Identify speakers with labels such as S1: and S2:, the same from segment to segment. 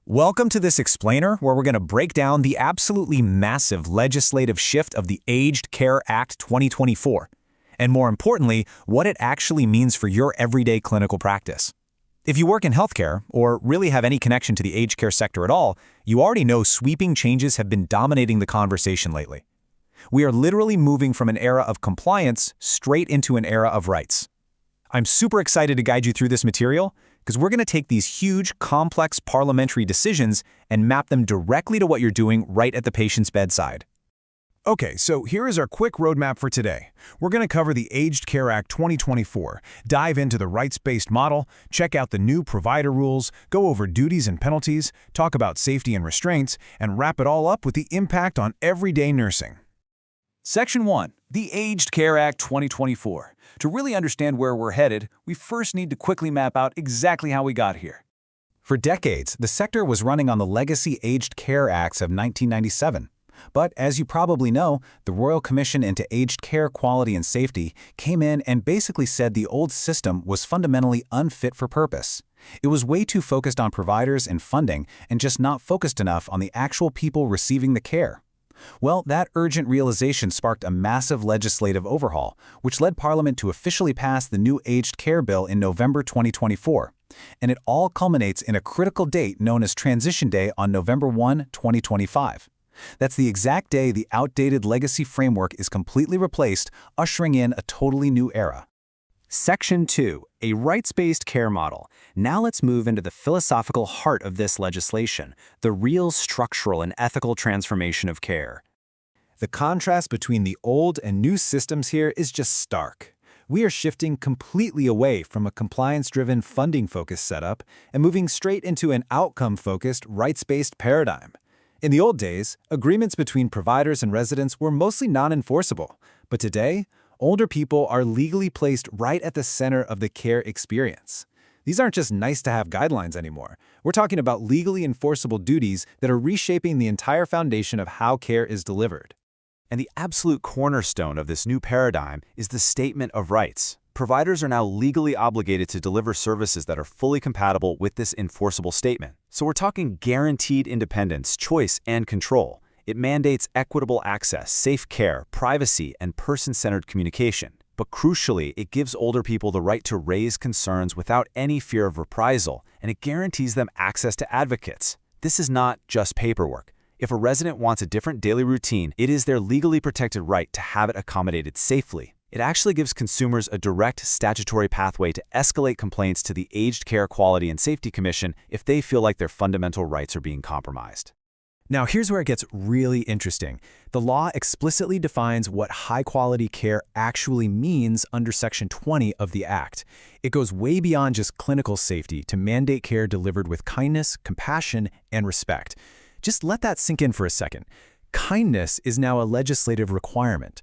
S1: Welcome to this explainer where we're going to break down the absolutely massive legislative shift of the Aged Care Act 2024, and more importantly, what it actually means for your everyday clinical practice. If you work in healthcare, or really have any connection to the aged care sector at all, you already know sweeping changes have been dominating the conversation lately. We are literally moving from an era of compliance straight into an era of rights. I'm super excited to guide you through this material, because we're going to take these huge, complex parliamentary decisions and map them directly to what you're doing right at the patient's bedside.
S2: Okay, so here is our quick roadmap for today. We're going to cover the Aged Care Act 2024, dive into the rights-based model, check out the new provider rules, go over duties and penalties, talk about safety and restraints, and wrap it all up with the impact on everyday nursing.
S3: Section 1. The Aged Care Act 2024. To really understand where we're headed, we first need to quickly map out exactly how we got here.
S1: For decades, the sector was running on the legacy Aged Care Acts of 1997. But as you probably know, the Royal Commission into Aged Care Quality and Safety came in and basically said the old system was fundamentally unfit for purpose. It was way too focused on providers and funding and just not focused enough on the actual people receiving the care. Well, that urgent realization sparked a massive legislative overhaul, which led Parliament to officially pass the new Aged Care Bill in November 2024. And it all culminates in a critical date known as Transition Day on November 1, 2025. That's the exact day the outdated legacy framework is completely replaced, ushering in a totally new era.
S4: Section 2, a rights-based care model. Now let's move into the philosophical heart of this legislation, the real structural and ethical transformation of care.
S1: The contrast between the old and new systems here is just stark. We are shifting completely away from a compliance-driven, funding-focused setup and moving straight into an outcome-focused, rights-based paradigm. In the old days, agreements between providers and residents were mostly non-enforceable, but today, older people are legally placed right at the center of the care experience. These aren't just nice-to-have guidelines anymore. We're talking about legally enforceable duties that are reshaping the entire foundation of how care is delivered.
S5: And the absolute cornerstone of this new paradigm is the Statement of Rights. Providers are now legally obligated to deliver services that are fully compatible with this enforceable statement. So we're talking guaranteed independence, choice, and control. It mandates equitable access, safe care, privacy, and person-centered communication. But crucially, it gives older people the right to raise concerns without any fear of reprisal, and it guarantees them access to advocates. This is not just paperwork. If a resident wants a different daily routine, it is their legally protected right to have it accommodated safely. It actually gives consumers a direct statutory pathway to escalate complaints to the Aged Care Quality and Safety Commission if they feel like their fundamental rights are being compromised.
S1: Now, here's where it gets really interesting. The law explicitly defines what high-quality care actually means under Section 20 of the Act. It goes way beyond just clinical safety to mandate care delivered with kindness, compassion, and respect. Just let that sink in for a second. Kindness is now a legislative requirement.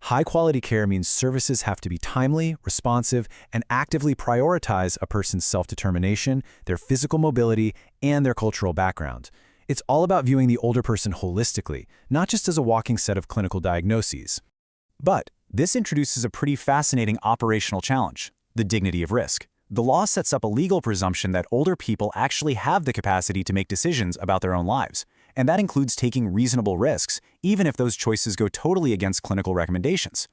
S1: High-quality care means services have to be timely, responsive, and actively prioritize a person's self-determination, their physical mobility, and their cultural background. It's all about viewing the older person holistically, not just as a walking set of clinical diagnoses. But this introduces a pretty fascinating operational challenge: the dignity of risk. The law sets up a legal presumption that older people actually have the capacity to make decisions about their own lives, and that includes taking reasonable risks, even if those choices go totally against clinical recommendations.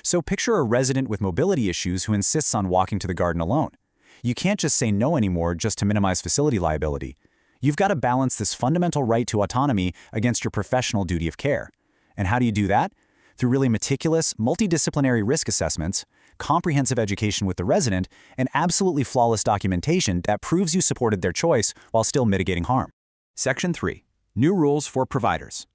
S1: So picture a resident with mobility issues who insists on walking to the garden alone. You can't just say no anymore just to minimize facility liability. You've got to balance this fundamental right to autonomy against your professional duty of care. And how do you do that? Through really meticulous, multidisciplinary risk assessments, comprehensive education with the resident, and absolutely flawless documentation that proves you supported their choice while still mitigating harm. Section 3. New rules for providers.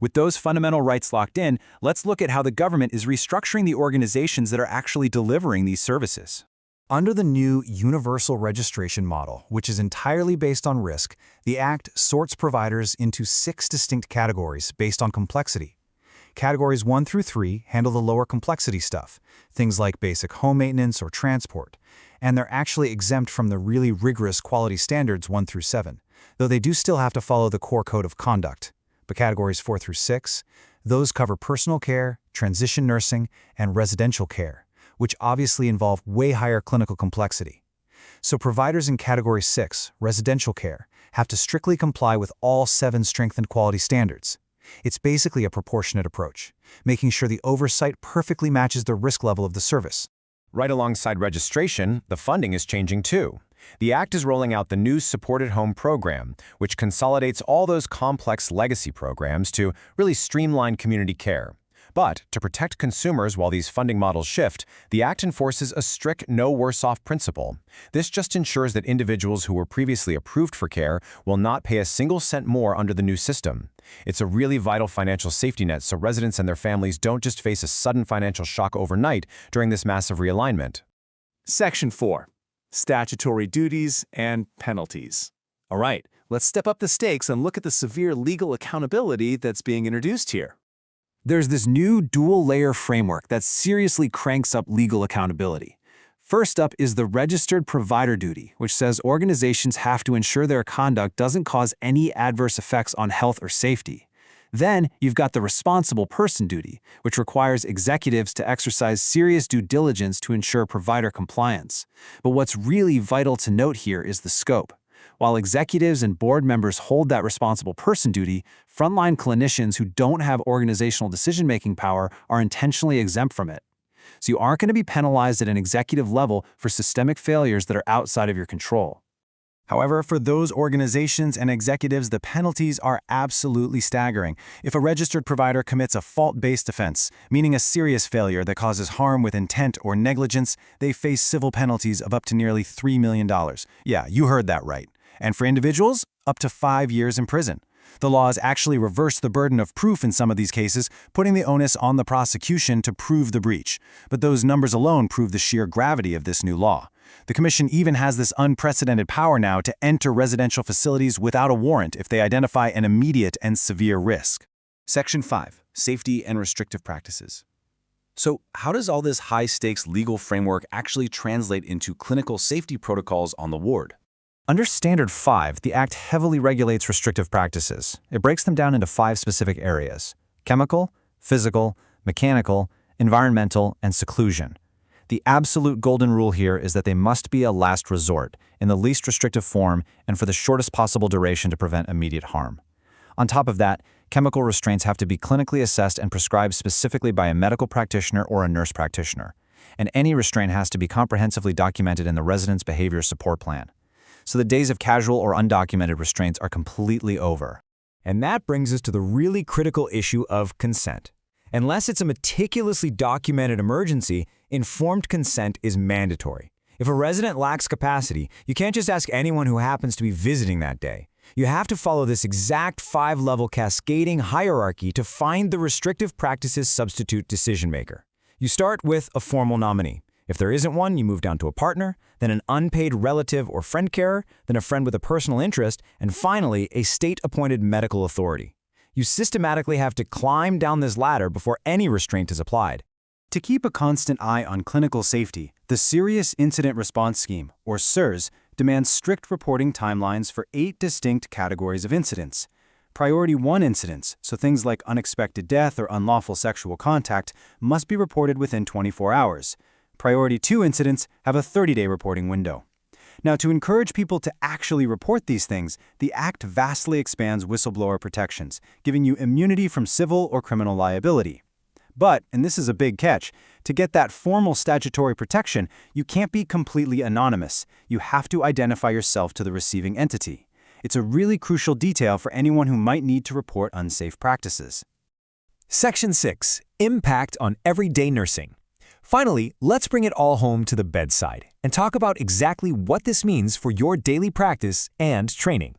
S1: With those fundamental rights locked in, let's look at how the government is restructuring the organizations that are actually delivering these services. Under the new universal registration model, which is entirely based on risk, the Act sorts providers into 6 distinct categories based on complexity. Categories 1 through 3 handle the lower complexity stuff, things like basic home maintenance or transport, and they're actually exempt from the really rigorous quality standards 1 through 7, though they do still have to follow the core code of conduct. But categories 4 through 6, those cover personal care, transition nursing, and residential care, which obviously involve way higher clinical complexity.
S2: So providers in Category 6, residential care, have to strictly comply with all 7 strengthened quality standards. It's basically a proportionate approach, making sure the oversight perfectly matches the risk level of the service.
S1: Right alongside registration, the funding is changing too. The Act is rolling out the new Supported Home Program, which consolidates all those complex legacy programs to really streamline community care. But to protect consumers while these funding models shift, the Act enforces a strict no-worse-off principle. This just ensures that individuals who were previously approved for care will not pay a single cent more under the new system. It's a really vital financial safety net so residents and their families don't just face a sudden financial shock overnight during this massive realignment.
S3: Section 4. Statutory duties and penalties. All right, let's step up the stakes and look at the severe legal accountability that's being introduced here.
S4: There's this new dual-layer framework that seriously cranks up legal accountability. First up is the registered provider duty, which says organizations have to ensure their conduct doesn't cause any adverse effects on health or safety. Then you've got the responsible person duty, which requires executives to exercise serious due diligence to ensure provider compliance. But what's really vital to note here is the scope. While executives and board members hold that responsible person duty, frontline clinicians who don't have organizational decision-making power are intentionally exempt from it. So you aren't going to be penalized at an executive level for systemic failures that are outside of your control.
S1: However, for those organizations and executives, the penalties are absolutely staggering. If a registered provider commits a fault-based offense, meaning a serious failure that causes harm with intent or negligence, they face civil penalties of up to nearly $3 million. Yeah, you heard that right. And for individuals, up to 5 years in prison. The laws actually reverse the burden of proof in some of these cases, putting the onus on the prosecution to prove the breach. But those numbers alone prove the sheer gravity of this new law. The Commission even has this unprecedented power now to enter residential facilities without a warrant if they identify an immediate and severe risk.
S3: Section 5. Safety and restrictive practices. So, how does all this high-stakes legal framework actually translate into clinical safety protocols on the ward?
S4: Under Standard 5, the Act heavily regulates restrictive practices. It breaks them down into 5 specific areas: chemical, physical, mechanical, environmental, and seclusion. The absolute golden rule here is that they must be a last resort, in the least restrictive form and for the shortest possible duration to prevent immediate harm. On top of that, chemical restraints have to be clinically assessed and prescribed specifically by a medical practitioner or a nurse practitioner. And any restraint has to be comprehensively documented in the resident's behavior support plan. So the days of casual or undocumented restraints are completely over.
S1: And that brings us to the really critical issue of consent. Unless it's a meticulously documented emergency, informed consent is mandatory. If a resident lacks capacity, you can't just ask anyone who happens to be visiting that day. You have to follow this exact 5-level cascading hierarchy to find the restrictive practices substitute decision maker. You start with a formal nominee. If there isn't one, you move down to a partner, then an unpaid relative or friend carer, then a friend with a personal interest, and finally, a state-appointed medical authority. You systematically have to climb down this ladder before any restraint is applied.
S4: To keep a constant eye on clinical safety, the Serious Incident Response Scheme, or SIRS, demands strict reporting timelines for 8 distinct categories of incidents. Priority 1 incidents, so things like unexpected death or unlawful sexual contact, must be reported within 24 hours. Priority 2 incidents have a 30-day reporting window. Now, to encourage people to actually report these things, the Act vastly expands whistleblower protections, giving you immunity from civil or criminal liability. But, and this is a big catch, to get that formal statutory protection, you can't be completely anonymous. You have to identify yourself to the receiving entity. It's a really crucial detail for anyone who might need to report unsafe practices.
S1: Section 6. Impact on everyday nursing. Finally, let's bring it all home to the bedside and talk about exactly what this means for your daily practice and training.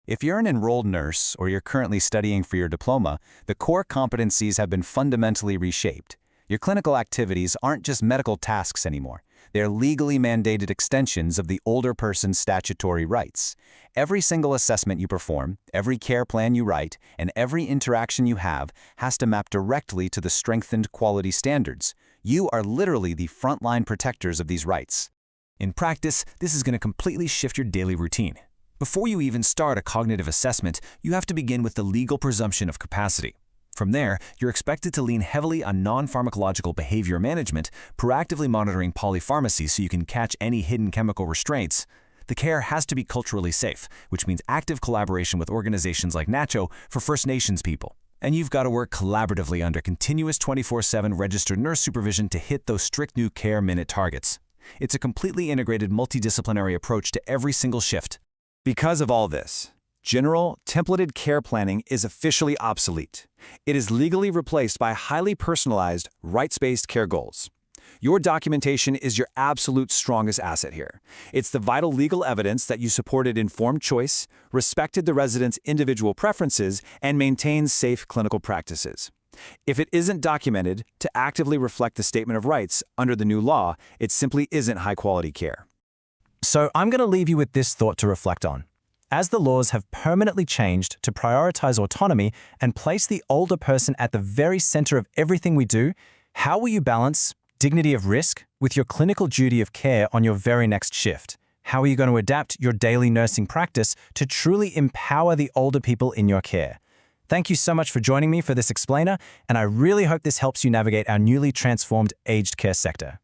S5: If you're an enrolled nurse or you're currently studying for your diploma, the core competencies have been fundamentally reshaped. Your clinical activities aren't just medical tasks anymore. They're legally mandated extensions of the older person's statutory rights. Every single assessment you perform, every care plan you write, and every interaction you have has to map directly to the strengthened quality standards. You are literally the frontline protectors of these rights.
S1: In practice, this is going to completely shift your daily routine. Before you even start a cognitive assessment, you have to begin with the legal presumption of capacity. From there, you're expected to lean heavily on non-pharmacological behavior management, proactively monitoring polypharmacy so you can catch any hidden chemical restraints. The care has to be culturally safe, which means active collaboration with organizations like NACCHO for First Nations people. And you've got to work collaboratively under continuous 24/7 registered nurse supervision to hit those strict new care minute targets. It's a completely integrated multidisciplinary approach to every single shift.
S3: Because of all this, general, templated care planning is officially obsolete. It is legally replaced by highly personalized, rights-based care goals. Your documentation is your absolute strongest asset here. It's the vital legal evidence that you supported informed choice, respected the resident's individual preferences, and maintained safe clinical practices. If it isn't documented to actively reflect the statement of rights under the new law, it simply isn't high-quality care.
S4: So I'm going to leave you with this thought to reflect on. As the laws have permanently changed to prioritize autonomy and place the older person at the very center of everything we do, how will you balance dignity of risk with your clinical duty of care on your very next shift? How are you going to adapt your daily nursing practice to truly empower the older people in your care? Thank you so much for joining me for this explainer, and I really hope this helps you navigate our newly transformed aged care sector.